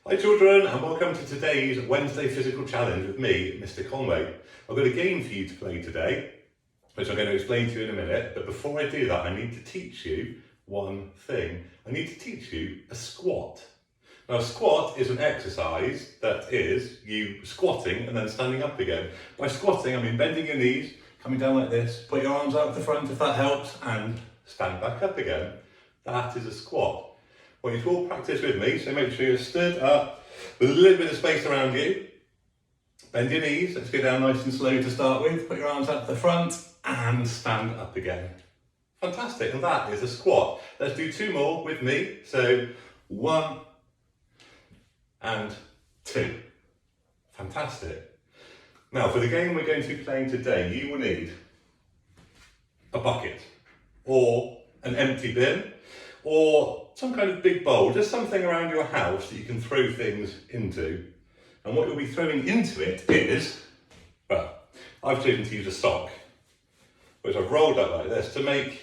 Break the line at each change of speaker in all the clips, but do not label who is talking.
Hi children, and welcome to today's Wednesday Physical Challenge with me, Mr. Conway. I've got a game for you to play today, which I'm going to explain to you in a minute, but before I do that I need to teach you one thing. I need to teach you a squat. Now a squat is an exercise that is you squatting and then standing up again. By squatting I mean bending your knees, coming down like this, put your arms out the front if that helps, and stand back up again. That is a squat. I want you to all practice with me, so make sure you're stood up with a little bit of space around you. Bend your knees, let's go down nice and slow to start with. Put your arms out the front and stand up again. Fantastic, and that is a squat. Let's do two more with me. So 1 and 2. Fantastic. Now for the game we're going to be playing today, you will need a bucket or an empty bin or some kind of big bowl, just something around your house that you can throw things into. And what you'll be throwing into it is, well, I've chosen to use a sock, which I've rolled up like this to make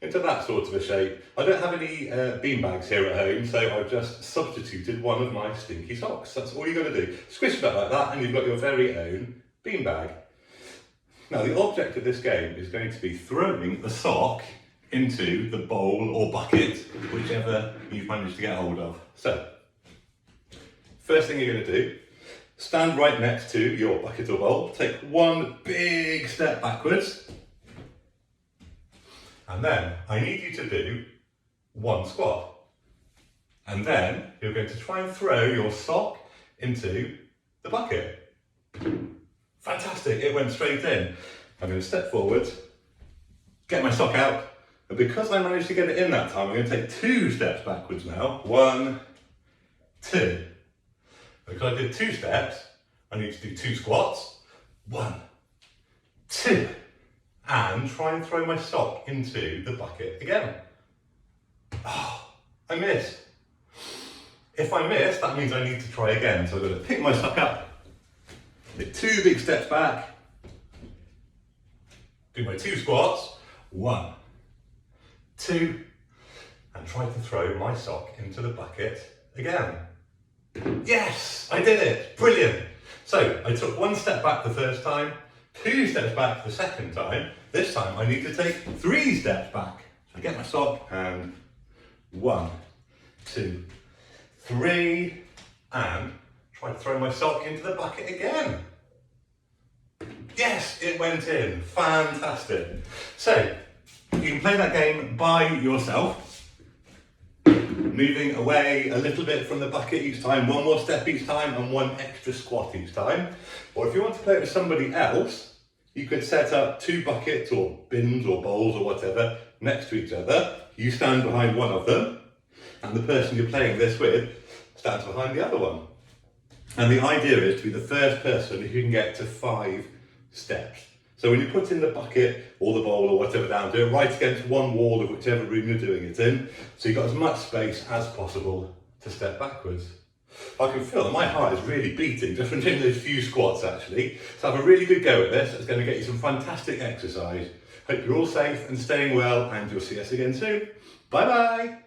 into that sort of a shape. I don't have any bean bags here at home, so I've just substituted one of my stinky socks. That's all you're going to do. Squish it up like that and you've got your very own bean bag. Now the object of this game is going to be throwing the sock into the bowl or bucket, whichever you've managed to get hold of. So, first thing you're going to do, stand right next to your bucket or bowl, take one big step backwards, and then I need you to do one squat. And then you're going to try and throw your sock into the bucket. Fantastic, it went straight in. I'm going to step forward, get my sock out, and because I managed to get it in that time, I'm going to take 2 steps backwards now. 1, 2. Because I did 2 steps, I need to do 2 squats. 1, 2. And try and throw my sock into the bucket again. Oh, I missed. If I miss, that means I need to try again. So I'm going to pick my sock up, take 2 big steps back, do my 2 squats. 1, 2, and try to throw my sock into the bucket again. Yes, I did it, brilliant. So I took 1 step back the first time, 2 steps back the second time. This time I need to take 3 steps back. So I get my sock and 1, 2, 3, and try to throw my sock into the bucket again. Yes, it went in, fantastic. So, you can play that game by yourself, moving away a little bit from the bucket each time, 1 more step each time and 1 extra squat each time. Or if you want to play it with somebody else, you could set up 2 buckets or bins or bowls or whatever next to each other. You stand behind one of them and the person you're playing this with stands behind the other one. And the idea is to be the first person who can get to 5 steps. So when you put in the bucket or the bowl or whatever down, do it right against one wall of whichever room you're doing it in, so you've got as much space as possible to step backwards. I can feel that my heart is really beating just from doing those few squats actually. So have a really good go at this. It's going to get you some fantastic exercise. Hope you're all safe and staying well, and you'll see us again soon. Bye bye.